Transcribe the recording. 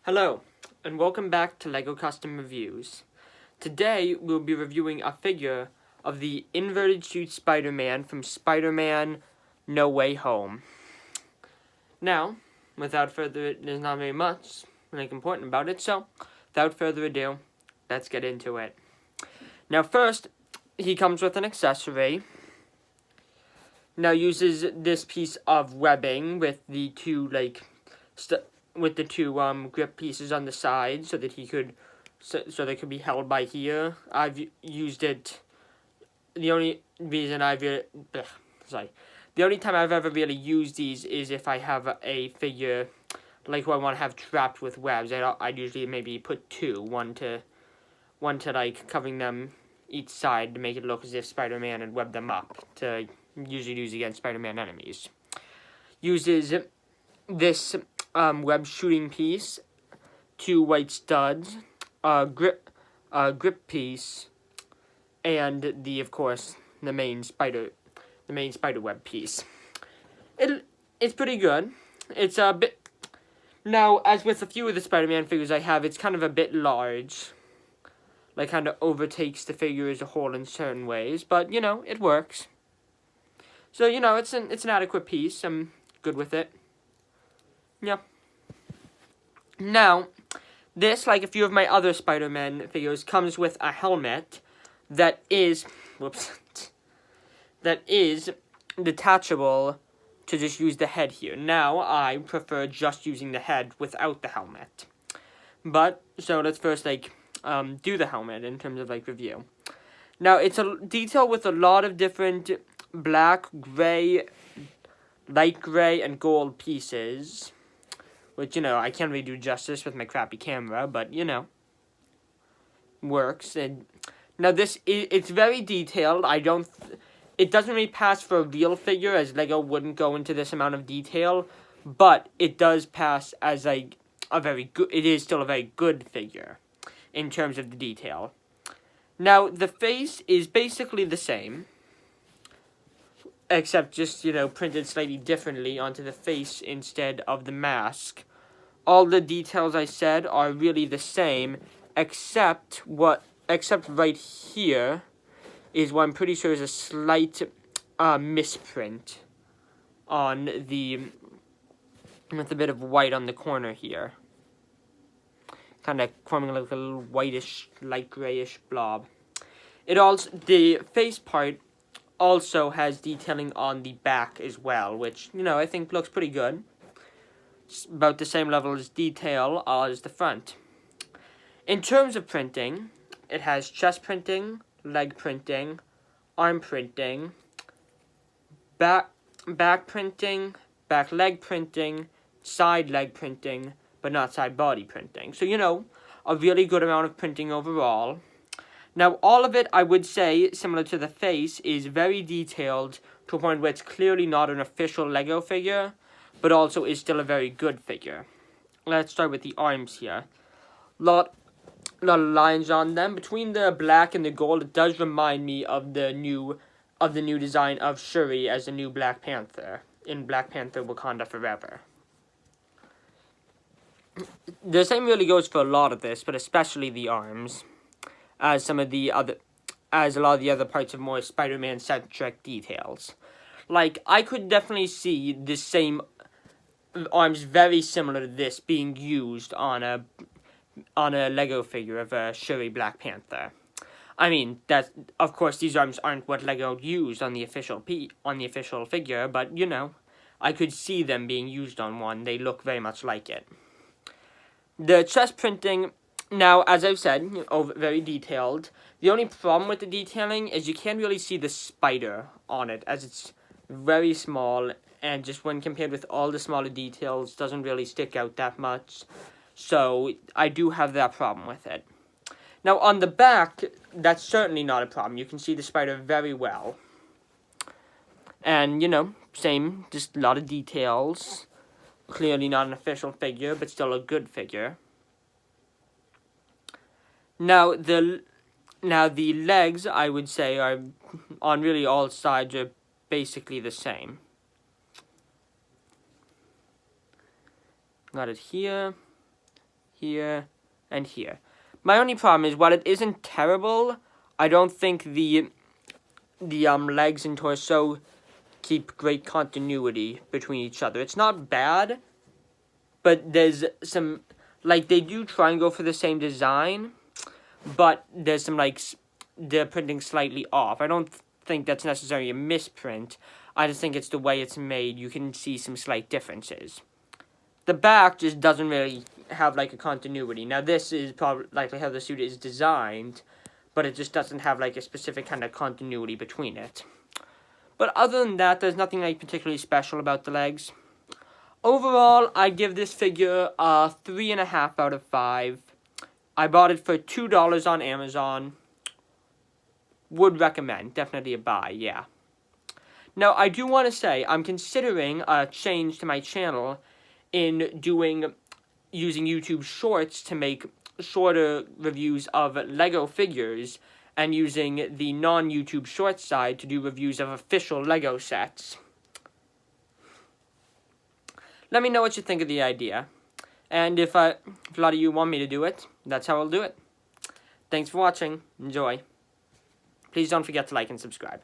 Hello, and welcome back to LEGO Custom Reviews. Today, we'll be reviewing a figure of the inverted suit Spider-Man from Spider-Man No Way Home. Now, without further ado, there's not very much important about it, so without further ado, let's get into it. Now first, he comes with an accessory. Now uses this piece of webbing with the two grip pieces on the side so that so they could be held by here. I've used it. The only time I've ever really used these is if I have a figure like who I want to have trapped with webs. I'd usually maybe put two, one to like covering them each side to make it look as if Spider-Man had webbed them up to usually use against Spider-Man enemies. Uses this web shooting piece, two white studs, grip piece, and the main spider web piece. It's pretty good. It's a bit, now, as with a few of the Spider-Man figures I have, it's kind of a bit large. Like, kind of overtakes the figure as a whole in certain ways, but, it works. So, it's an adequate piece. I'm good with it. Yeah. Now, this, like a few of my other Spider-Man figures, comes with a helmet that is, detachable to just use the head here. Now, I prefer just using the head without the helmet. But, so let's first, do the helmet in terms of, review. Now, it's a detail with a lot of different black, gray, light gray, and gold pieces. Which, I can't really do justice with my crappy camera, but, works. And now, it's very detailed. It doesn't really pass for a real figure, as LEGO wouldn't go into this amount of detail. But it does pass as, it is still a very good figure in terms of the detail. Now, the face is basically the same, except just, printed slightly differently onto the face instead of the mask. All the details I said are really the same, except right here is what I'm pretty sure is a slight misprint on with a bit of white on the corner here. Kind of forming like a little whitish, light grayish blob. The face part also has detailing on the back as well, which, I think looks pretty good. It's about the same level as detail as the front. In terms of printing, it has chest printing, leg printing, arm printing, back printing, back leg printing, side leg printing, but not side body printing. So, a really good amount of printing overall. Now, all of it, I would say, similar to the face, is very detailed to a point where it's clearly not an official LEGO figure, but also is still a very good figure. Let's start with the arms here. Lot of lines on them. Between the black and the gold, it does remind me of the new design of Shuri as the new Black Panther in Black Panther: Wakanda Forever. The same really goes for a lot of this, but especially the arms, as a lot of the other parts of more Spider-Man-centric details. I could definitely see the same arms very similar to this being used on a LEGO figure of a Shuri Black Panther. I mean, of course, these arms aren't what LEGO used on the official figure, but, I could see them being used on one. They look very much like it. The chest printing, now, as I've said, very detailed. The only problem with the detailing is you can't really see the spider on it, as it's very small, and just when compared with all the smaller details, doesn't really stick out that much. So, I do have that problem with it. Now, on the back, that's certainly not a problem. You can see the spider very well. And, same, just a lot of details. Clearly not an official figure, but still a good figure. Now, the legs, I would say, are on really all sides are basically the same. Got it here, here, and here. My only problem is, while it isn't terrible, I don't think the legs and torso keep great continuity between each other. It's not bad, but there's some, like, they do try and go for the same design, but there's some, like, they're printing slightly off. I don't think that's necessarily a misprint. I just think it's the way it's made. You can see some slight differences. The back just doesn't really have, like, a continuity. Now, this is probably likely how the suit is designed, but it just doesn't have, like, a specific kind of continuity between it. But other than that, there's nothing, like, particularly special about the legs. Overall, I give this figure a 3.5 out of 5. I bought it for $2 on Amazon. Would recommend. Definitely a buy, yeah. Now, I do want to say, I'm considering a change to my channel in using YouTube Shorts to make shorter reviews of Lego figures, and using the non-YouTube Shorts side to do reviews of official Lego sets. Let me know what you think of the idea. And if a lot of you want me to do it, that's how I'll do it. Thanks for watching. Enjoy. Please don't forget to like and subscribe.